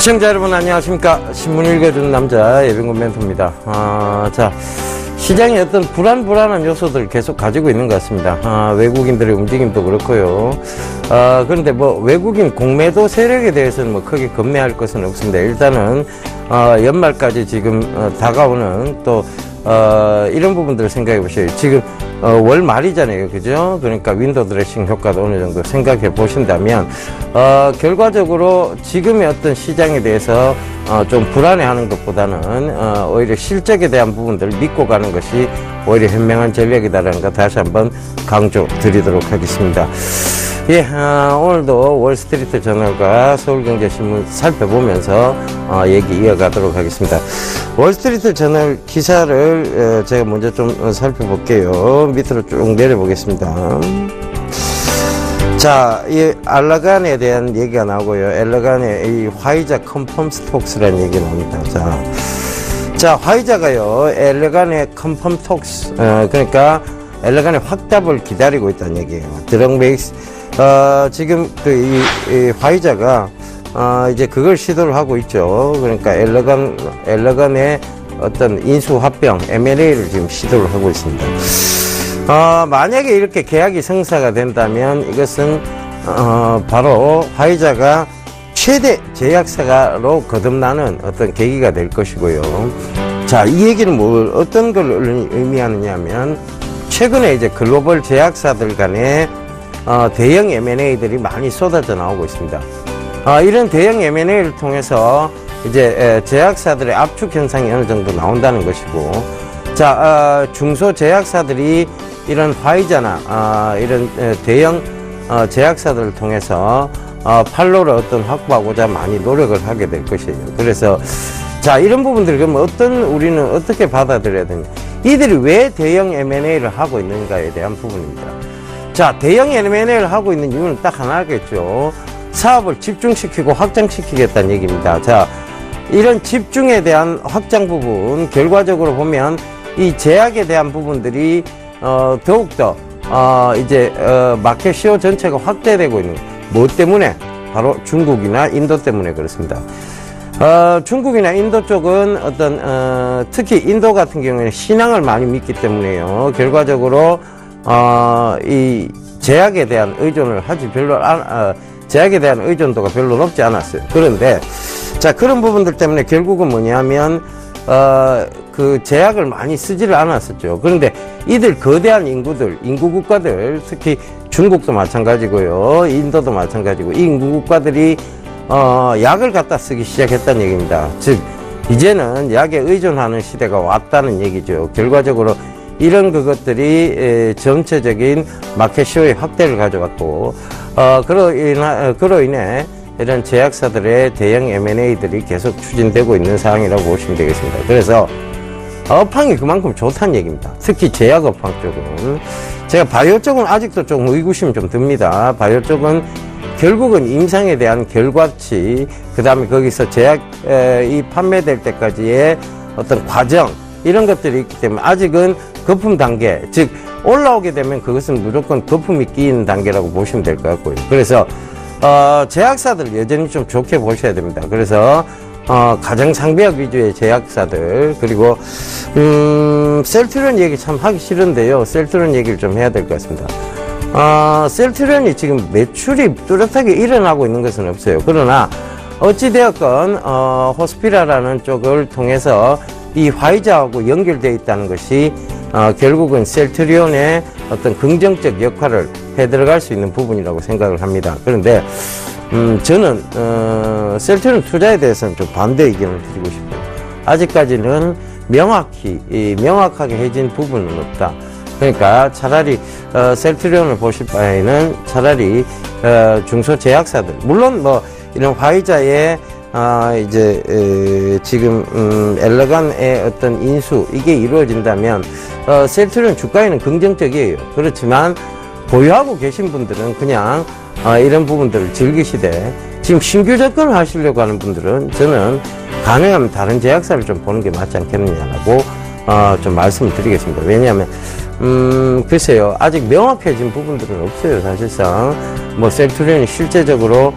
시청자 여러분 안녕하십니까. 신문 읽어주는 남자 예병군 멘토입니다. 자, 시장에 어떤 불안한 요소들을 계속 가지고 있는 것 같습니다. 외국인들의 움직임도 그렇고요. 그런데 뭐 외국인 공매도 세력에 대해서는 뭐 크게 겁내할 것은 없습니다. 일단은 연말까지 지금 다가오는 또 이런 부분들을 생각해 보셔요. 지금 월 말이잖아요, 그죠? 그러니까 윈도우 드레싱 효과도 어느 정도 생각해 보신다면 결과적으로 지금의 어떤 시장에 대해서 좀 불안해하는 것보다는 오히려 실적에 대한 부분들을 믿고 가는 것이 오히려 현명한 전략이다라는 거 다시 한번 강조 드리도록 하겠습니다. 예, 오늘도 월스트리트 저널과 서울경제신문 살펴보면서 얘기 이어가도록 하겠습니다. 월스트리트 저널 기사를 제가 먼저 좀 살펴볼게요. 밑으로 쭉 내려보겠습니다. 자, 이 알라간에 대한 얘기가 나오고요. 알라간의 이 화이자 컨펌 스톡스라는 얘기 나옵니다. 자, 화이자가요, 알라간의 컨펌 톡스, 그러니까 알라간의 확답을 기다리고 있다는 얘기예요. 드럭메이스, 지금 이 화이자가 이제 그걸 시도를 하고 있죠. 그러니까 엘러간의 어떤 인수합병 M&A를 지금 시도를 하고 있습니다. 만약에 이렇게 계약이 성사가 된다면 이것은 바로 화이자가 최대 제약사로 거듭나는 어떤 계기가 될 것이고요. 자, 이 얘기는 어떤 걸 의미하느냐 하면 최근에 이제 글로벌 제약사들 간에 대형 M&A들이 많이 쏟아져 나오고 있습니다. 이런 대형 M&A를 통해서 이제 제약사들의 압축 현상이 어느 정도 나온다는 것이고, 자, 중소 제약사들이 이런 화이자나 이런 대형 제약사들을 통해서 판로를 확보하고자 많이 노력을 하게 될 것이에요. 그래서 자, 이런 부분들을 그럼 우리는 어떻게 받아들여야 되냐? 이들이 왜 대형 M&A를 하고 있는가에 대한 부분입니다. 자, 대형 M&A를 하고 있는 이유는 딱 하나겠죠. 사업을 집중시키고 확장시키겠다는 얘기입니다. 자, 이런 집중에 대한 확장 부분, 결과적으로 보면 이 제약에 대한 부분들이 더욱더 이제 마켓 시어 전체가 확대되고 있는, 뭐 때문에? 바로 중국이나 인도 때문에 그렇습니다. 중국이나 인도 쪽은 특히 인도 같은 경우에는 신앙을 많이 믿기 때문에요. 결과적으로 이 제약에 대한 의존을 제약에 대한 의존도가 별로 높지 않았어요. 그런데 자, 그런 부분들 때문에 결국은 뭐냐면 그 제약을 많이 쓰지를 않았었죠. 그런데 이들 거대한 인구 국가들, 특히 중국도 마찬가지고요, 인도도 마찬가지고, 이 인구 국가들이 약을 갖다 쓰기 시작했다는 얘기입니다. 즉 이제는 약에 의존하는 시대가 왔다는 얘기죠. 결과적으로 이런 그것들이 전체적인 마켓시어의 확대를 가져왔고, 그로 인해 이런 제약사들의 대형 M&A들이 계속 추진되고 있는 상황이라고 보시면 되겠습니다. 그래서 업황이 그만큼 좋다는 얘기입니다. 특히 제약 업황 쪽은. 제가 바이오 쪽은 아직도 좀 의구심이 좀 듭니다. 바이오 쪽은 결국은 임상에 대한 결과치, 그 다음에 거기서 제약 이 판매될 때까지의 어떤 과정, 이런 것들이 있기 때문에 아직은 거품 단계, 즉 올라오게 되면 그것은 무조건 거품이 끼이는 단계라고 보시면 될 것 같고요. 그래서 제약사들 여전히 좀 좋게 보셔야 됩니다. 그래서 가정 상비약 위주의 제약사들, 그리고 셀트리온 얘기 참 하기 싫은데요, 셀트리온 얘기를 좀 해야 될 것 같습니다. 셀트리온이 지금 매출이 뚜렷하게 일어나고 있는 것은 없어요. 그러나 어찌되었건 호스피라라는 쪽을 통해서 이 화이자하고 연결되어 있다는 것이 결국은 셀트리온의 어떤 긍정적 역할을 해 들어갈 수 있는 부분이라고 생각을 합니다. 그런데 저는 셀트리온 투자에 대해서는 좀 반대 의견을 드리고 싶어요. 아직까지는 명확하게 해진 부분은 없다. 그러니까 차라리 셀트리온을 보실 바에는 차라리 중소 제약사들, 물론 뭐 이런 화이자의 지금 엘러간의 어떤 인수, 이게 이루어진다면 셀트리온 주가에는 긍정적이에요. 그렇지만 보유하고 계신 분들은 그냥 이런 부분들을 즐기시되, 지금 신규 접근을 하시려고 하는 분들은 저는 가능하면 다른 제약사를 좀 보는 게 맞지 않겠느냐라고 좀 말씀을 드리겠습니다. 왜냐하면 글쎄요, 아직 명확해진 부분들은 없어요. 사실상 뭐 셀트리온이 실제적으로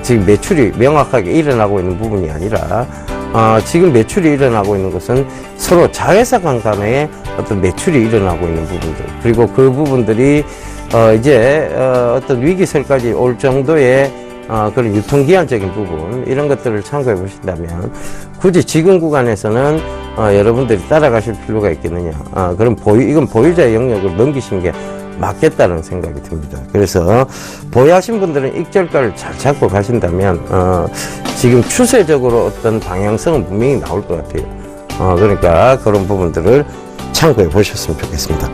지금 매출이 명확하게 일어나고 있는 부분이 아니라, 지금 매출이 일어나고 있는 것은 서로 자회사 간의 어떤 매출이 일어나고 있는 부분들, 그리고 그 부분들이 이제 어떤 위기설까지 올 정도의 그런 유통기한적인 부분, 이런 것들을 참고해 보신다면 굳이 지금 구간에서는 여러분들이 따라가실 필요가 있겠느냐. 그럼 이건 보유자의 영역을 넘기시는 게 맞겠다는 생각이 듭니다. 그래서 보유하신 분들은 익절가를 잘 잡고 가신다면 지금 추세적으로 어떤 방향성은 분명히 나올 것 같아요. 그러니까 그런 부분들을 참고해 보셨으면 좋겠습니다.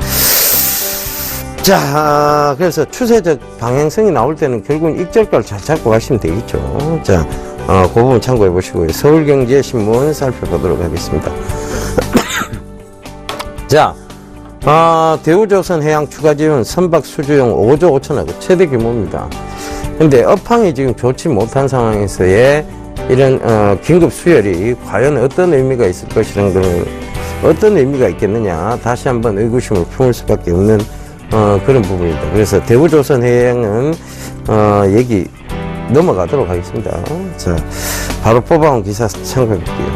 자, 그래서 추세적 방향성이 나올 때는 결국은 익절가를 잘 잡고 가시면 되겠죠. 자, 그 부분 참고해 보시고요. 서울경제신문 살펴보도록 하겠습니다. 자, 대우조선해양 추가지원 선박 수주용 5조 5천억 최대 규모입니다. 근데 업황이 지금 좋지 못한 상황에서의 이런 긴급 수혈이 과연 어떤 의미가 있을 것이라는 걸, 어떤 의미가 있겠느냐, 다시 한번 의구심을 품을 수밖에 없는 그런 부분입니다. 그래서 대우조선해양은 얘기 넘어가도록 하겠습니다. 자, 바로 뽑아온 기사 참고해 볼게요.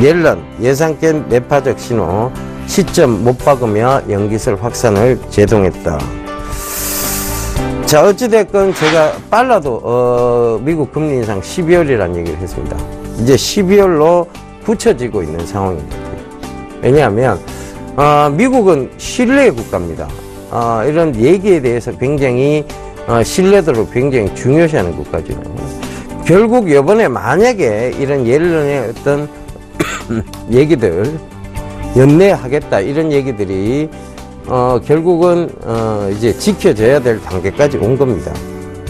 옐런 예상된 매파적 신호, 시점 못 박으며 연기설 확산을 제동했다. 자, 어찌됐건 제가 빨라도 미국 금리 인상 12월이라는 얘기를 했습니다. 이제 12월로 굳혀지고 있는 상황입니다. 왜냐하면 미국은 신뢰의 국가입니다. 이런 얘기에 대해서 굉장히 신뢰도를 굉장히 중요시하는 국가죠. 결국 이번에 만약에 이런 옐런의 어떤 얘기들, 연내하겠다 이런 얘기들이 결국은 이제 지켜져야 될 단계까지 온 겁니다.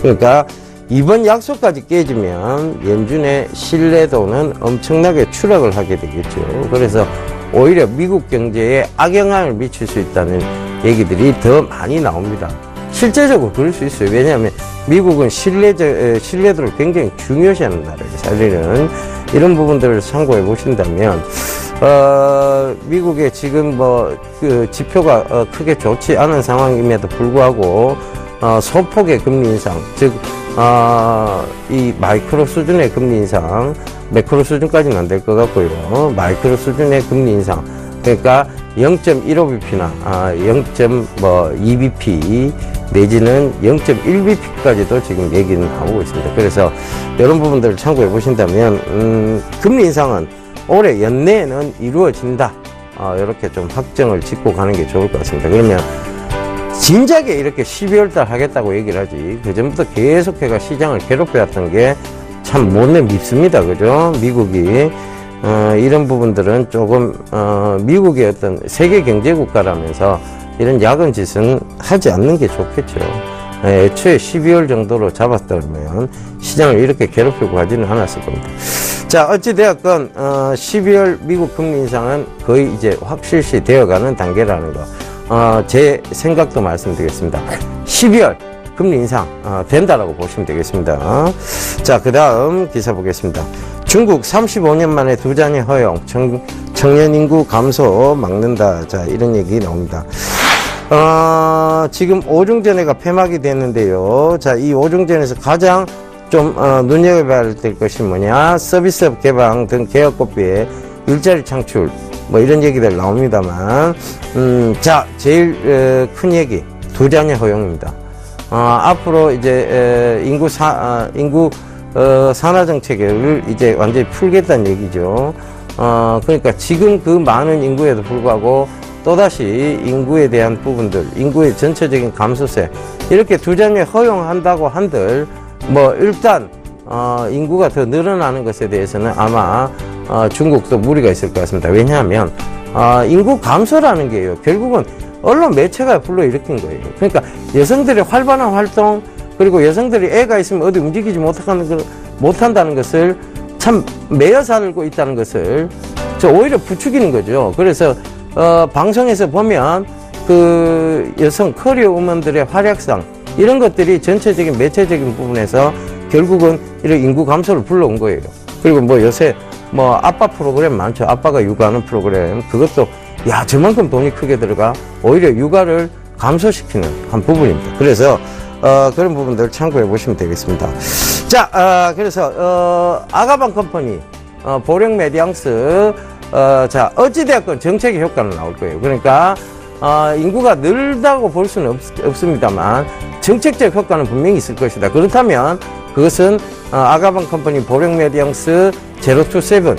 그러니까 이번 약속까지 깨지면 연준의 신뢰도는 엄청나게 추락을 하게 되겠죠. 그래서 오히려 미국 경제에 악영향을 미칠 수 있다는 얘기들이 더 많이 나옵니다. 실제적으로 그럴 수 있어요. 왜냐하면 미국은 신뢰도를 굉장히 중요시하는 나라예요. 사실은 이런 부분들을 참고해 보신다면 미국의 지금 그 지표가 크게 좋지 않은 상황임에도 불구하고 소폭의 금리 인상, 즉 이 마이크로 수준의 금리 인상, 매크로 수준까지는 안 될 것 같고요. 마이크로 수준의 금리 인상, 그러니까 0.15bp나 0.2bp 내지는 0.1bp까지도 지금 얘기는 나오고 있습니다. 그래서 이런 부분들을 참고해 보신다면 금리 인상은 올해 연내에는 이루어진다. 이렇게 좀 확정을 짓고 가는 게 좋을 것 같습니다. 그러면 진작에 이렇게 12월 달 하겠다고 얘기를 하지, 그전부터 계속해가 시장을 괴롭혀왔던 게 참 못내 밉습니다. 그죠? 미국이. 이런 부분들은 조금, 미국의 어떤 세계 경제 국가라면서 이런 야근 짓은 하지 않는 게 좋겠죠. 애초에 12월 정도로 잡았다면 시장을 이렇게 괴롭히고 하지는 않았을 겁니다. 자, 어찌되었건 12월 미국 금리 인상은 거의 이제 확실시 되어가는 단계라는 거, 제 생각도 말씀드리겠습니다. 12월 금리 인상 된다라고 보시면 되겠습니다. 자, 그 다음 기사 보겠습니다. 중국 35년 만에 두 자녀 허용, 청년 인구 감소 막는다. 자, 이런 얘기 나옵니다. 지금 오중전회가 폐막이 됐는데요. 자, 이 오중전에서 가장 좀 눈여겨봐야 될 것이 뭐냐, 서비스업 개방 등 개혁 고비에 일자리 창출, 뭐 이런 얘기들 나옵니다만, 자, 제일 큰 얘기, 두 자녀 허용입니다. 앞으로 이제 인구 산화 정책을 이제 완전히 풀겠다는 얘기죠. 그러니까 지금 그 많은 인구에도 불구하고 또다시 인구에 대한 부분들, 인구의 전체적인 감소세, 이렇게 두 자녀 허용한다고 한들 뭐 일단 인구가 더 늘어나는 것에 대해서는 아마 중국도 무리가 있을 것 같습니다. 왜냐하면 인구 감소라는 게요, 결국은 언론 매체가 불러일으킨 거예요. 그러니까 여성들의 활발한 활동, 그리고 여성들이 애가 있으면 어디 움직이지 못한다는 것을 참 매여 살고 있다는 것을 오히려 부추기는 거죠. 그래서 방송에서 보면 그 여성 커리어 우먼들의 활약상, 이런 것들이 전체적인 매체적인 부분에서 결국은 이런 인구 감소를 불러온 거예요. 그리고 뭐 요새 뭐 아빠 프로그램 많죠. 아빠가 육아하는 프로그램, 그것도 저만큼 돈이 크게 들어가 오히려 육아를 감소시키는 한 부분입니다. 그래서 그런 부분들 참고해 보시면 되겠습니다. 자, 그래서, 아가방 컴퍼니, 보령 메디앙스, 자, 어찌되었건 정책의 효과는 나올 거예요. 그러니까, 인구가 늘다고 볼 수는 없습니다만, 정책적 효과는 분명히 있을 것이다. 그렇다면, 그것은, 아가방 컴퍼니, 보령 메디앙스, 제로투세븐,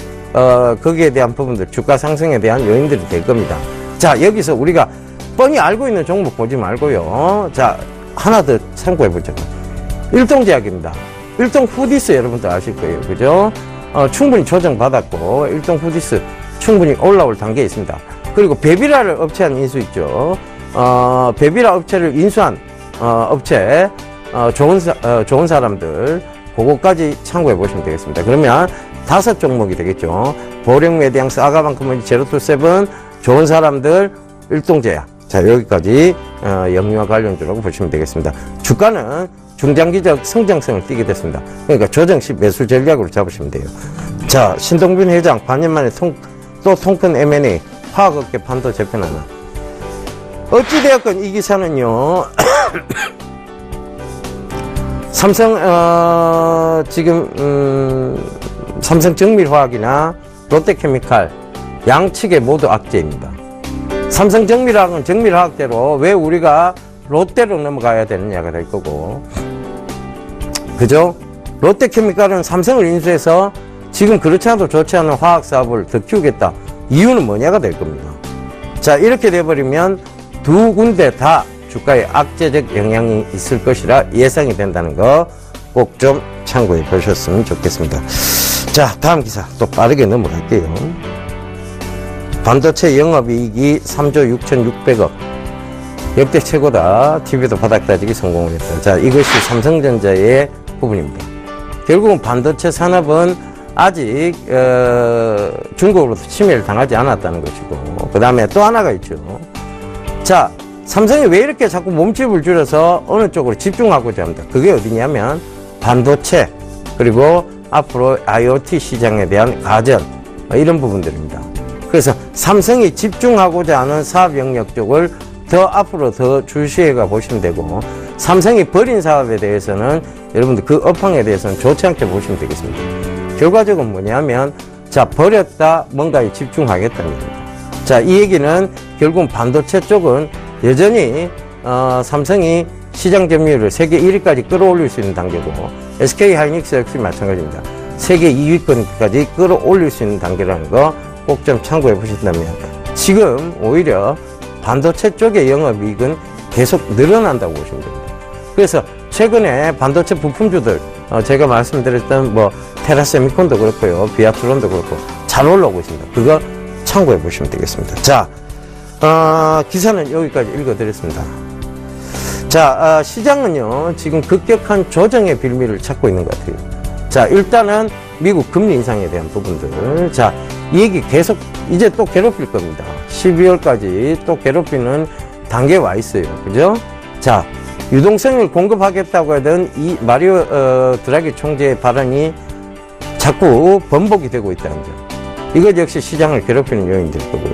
거기에 대한 부분들, 주가 상승에 대한 요인들이 될 겁니다. 자, 여기서 우리가 뻔히 알고 있는 종목 보지 말고요. 자, 하나 더 참고해 보죠. 일동제약입니다. 일동 후디스 여러분들 아실 거예요. 그죠? 충분히 조정받았고, 일동 후디스 충분히 올라올 단계에 있습니다. 그리고 베비라를 업체한 인수 있죠. 베비라 업체를 인수한, 업체, 좋은 사람들, 그거까지 참고해 보시면 되겠습니다. 그러면 5 종목이 되겠죠. 보령 메디앙스, 아가방 컴퍼니, 제로투세븐, 좋은 사람들, 일동제약. 자, 여기까지, 영유아 관련주라고 보시면 되겠습니다. 주가는 중장기적 성장성을 띠게 됐습니다. 그러니까 조정 시 매수 전략으로 잡으시면 돼요. 자, 신동빈 회장 반년 만에 또 통큰 M&A 화학업계 판도 재편하나. 어찌되었건 이 기사는요, 삼성, 지금, 삼성정밀화학이나 롯데케미칼 양측에 모두 악재입니다. 삼성정밀화학은 정밀화학대로 왜 우리가 롯데로 넘어가야 되느냐가 될 거고, 그죠? 롯데케미칼은 삼성을 인수해서 지금 그렇지 않아도 좋지 않은 화학사업을 더 키우겠다. 이유는 뭐냐가 될 겁니다. 자, 이렇게 돼버리면 두 군데 다 주가에 악재적 영향이 있을 것이라 예상이 된다는 거 꼭 좀 참고해 보셨으면 좋겠습니다. 자, 다음 기사 또 빠르게 넘어갈게요. 반도체 영업이익이 3조 6,600억. 역대 최고다. TV도 바닥 다지기 성공을 했다. 자, 이것이 삼성전자의 부분입니다. 결국은 반도체 산업은 아직 중국으로부터 침해를 당하지 않았다는 것이고, 그 다음에 또 하나가 있죠. 자, 삼성이 왜 이렇게 자꾸 몸집을 줄여서 어느 쪽으로 집중하고자 합니다. 그게 어디냐면 반도체, 그리고 앞으로 IoT 시장에 대한 가전, 이런 부분들입니다. 그래서 삼성이 집중하고자 하는 사업 영역 쪽을 더 앞으로 더 주시해가 보시면 되고, 삼성이 버린 사업에 대해서는 여러분들 그 업황에 대해서는 좋지 않게 보시면 되겠습니다. 결과적으로 뭐냐면, 자, 버렸다 뭔가에 집중하겠다는 겁니다. 자, 이 얘기는 결국 반도체 쪽은 여전히 삼성이 시장 점유율을 세계 1위까지 끌어올릴 수 있는 단계고, SK 하이닉스 역시 마찬가지입니다. 세계 2위권까지 끌어올릴 수 있는 단계라는 거 꼭 좀 참고해 보신다면, 지금 오히려 반도체 쪽의 영업이익은 계속 늘어난다고 보시면 됩니다. 그래서 최근에 반도체 부품주들, 제가 말씀드렸던 뭐 테라세미콘도 그렇고요, 비아트론도 그렇고 잘 올라오고 있습니다. 그거 참고해 보시면 되겠습니다. 자, 기사는 여기까지 읽어드렸습니다. 자, 시장은요 지금 급격한 조정의 빌미를 찾고 있는 것 같아요. 자, 일단은 미국 금리 인상에 대한 부분들, 자, 이 얘기 계속 이제 또 괴롭힐 겁니다. 12월까지 또 괴롭히는 단계에 와 있어요. 그죠? 자, 유동성을 공급하겠다고 하던 이 마리오 드라기 총재의 발언이 자꾸 번복이 되고 있다는 점, 이것 역시 시장을 괴롭히는 요인이 될 거고요.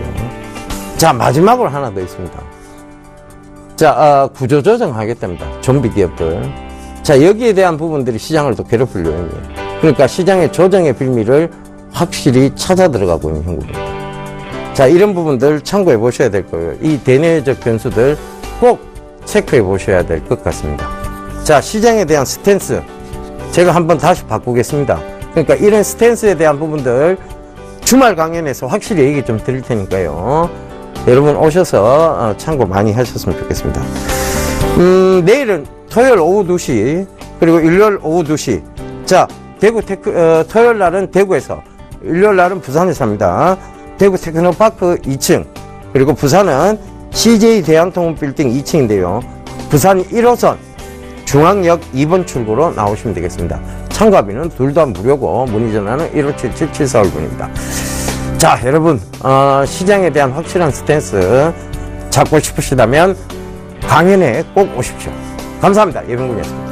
자, 마지막으로 하나 더 있습니다. 자, 구조조정 하겠답니다. 좀비 기업들. 자, 여기에 대한 부분들이 시장을 또 괴롭힐 요인이에요. 그러니까 시장의 조정의 빌미를 확실히 찾아 들어가고 있는 형국입니다. 자, 이런 부분들 참고해 보셔야 될 거예요. 이 대내적 변수들 꼭 체크해 보셔야 될 것 같습니다. 자, 시장에 대한 스탠스 제가 한번 다시 바꾸겠습니다. 그러니까 이런 스탠스에 대한 부분들 주말 강연에서 확실히 얘기 좀 드릴 테니까요. 여러분 오셔서 참고 많이 하셨으면 좋겠습니다. 내일은 토요일 오후 2시, 그리고 일요일 오후 2시. 자, 대구 토요일 날은 대구에서, 일요일 날은 부산에서 합니다. 대구 테크노파크 2층, 그리고 부산은 CJ 대한통운 빌딩 2층인데요. 부산 1호선 중앙역 2번 출구로 나오시면 되겠습니다. 참가비는 둘 다 무료고, 문의 전화는 1577-7451번입니다. 자, 여러분, 시장에 대한 확실한 스탠스 잡고 싶으시다면 강연에 꼭 오십시오. 감사합니다. 예병군이었습니다.